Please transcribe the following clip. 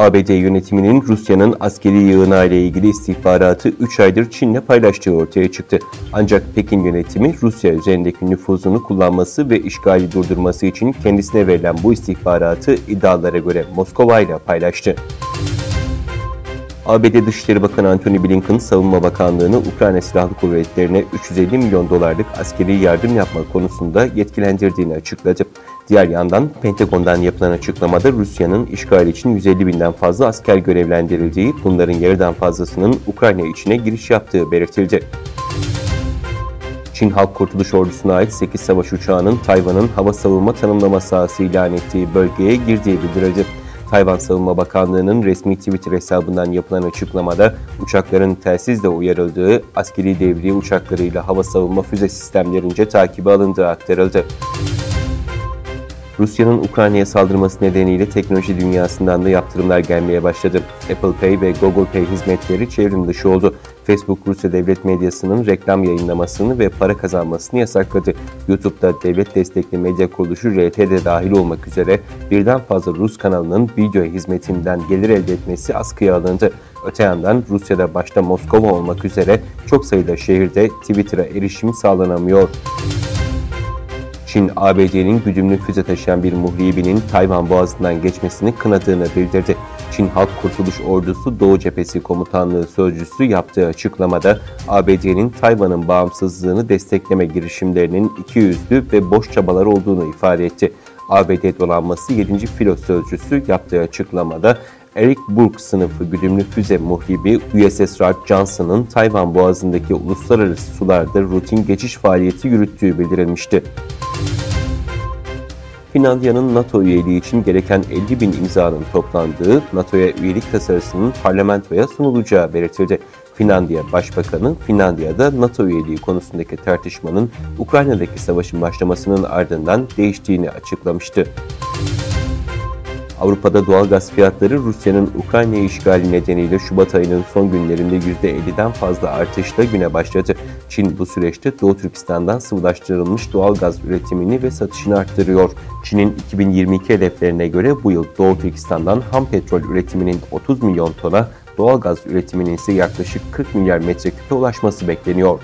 ABD yönetiminin Rusya'nın askeri yığınağı ile ilgili istihbaratı 3 aydır Çin'le paylaştığı ortaya çıktı. Ancak Pekin yönetimi Rusya üzerindeki nüfuzunu kullanması ve işgali durdurması için kendisine verilen bu istihbaratı iddialara göre Moskova ile paylaştı. ABD Dışişleri Bakanı Antony Blinken, Savunma Bakanlığı'nı Ukrayna Silahlı Kuvvetleri'ne 350 milyon dolarlık askeri yardım yapma konusunda yetkilendirdiğini açıkladı. Diğer yandan Pentagon'dan yapılan açıklamada Rusya'nın işgal için 150 binden fazla asker görevlendirildiği, bunların yarıdan fazlasının Ukrayna içine giriş yaptığı belirtildi. Çin Halk Kurtuluş Ordusu'na ait 8 savaş uçağının Tayvan'ın hava savunma tanımlama sahası ilan ettiği bölgeye girdiği bildirildi. Tayvan Savunma Bakanlığı'nın resmi Twitter hesabından yapılan açıklamada uçakların telsizle uyarıldığı, askeri devriye uçaklarıyla hava savunma füze sistemlerince takibe alındığı aktarıldı. Rusya'nın Ukrayna'ya saldırması nedeniyle teknoloji dünyasından da yaptırımlar gelmeye başladı. Apple Pay ve Google Pay hizmetleri çevrim dışı oldu. Facebook, Rusya devlet medyasının reklam yayınlamasını ve para kazanmasını yasakladı. YouTube'da devlet destekli medya kuruluşu RT'de dahil olmak üzere birden fazla Rus kanalının video hizmetinden gelir elde etmesi askıya alındı. Öte yandan Rusya'da başta Moskova olmak üzere çok sayıda şehirde Twitter'a erişim sağlanamıyor. Çin, ABD'nin güdümlü füze taşıyan bir muhribinin Tayvan Boğazı'ndan geçmesini kınadığını bildirdi. Çin Halk Kurtuluş Ordusu Doğu Cephesi Komutanlığı Sözcüsü yaptığı açıklamada ABD'nin Tayvan'ın bağımsızlığını destekleme girişimlerinin ikiyüzlü ve boş çabalar olduğunu ifade etti. ABD Donanması 7. Filo Sözcüsü yaptığı açıklamada Eric Burke sınıfı güdümlü füze muhribi USS Rod Johnson'ın Tayvan Boğazı'ndaki uluslararası sularda rutin geçiş faaliyeti yürüttüğü bildirilmişti. Finlandiya'nın NATO üyeliği için gereken 50 bin imzanın toplandığı NATO'ya üyelik tasarısının parlamentoya sunulacağı belirtildi. Finlandiya Başbakanı, Finlandiya'da NATO üyeliği konusundaki tartışmanın Ukrayna'daki savaşın başlamasının ardından değiştiğini açıklamıştı. Avrupa'da doğalgaz fiyatları Rusya'nın Ukrayna işgali nedeniyle Şubat ayının son günlerinde %50'den fazla artışla güne başladı. Çin bu süreçte Doğu Türkistan'dan sıvılaştırılmış doğalgaz üretimini ve satışını arttırıyor. Çin'in 2022 hedeflerine göre bu yıl Doğu Türkistan'dan ham petrol üretiminin 30 milyon tona, doğalgaz üretiminin ise yaklaşık 40 milyar metreküpe ulaşması bekleniyor.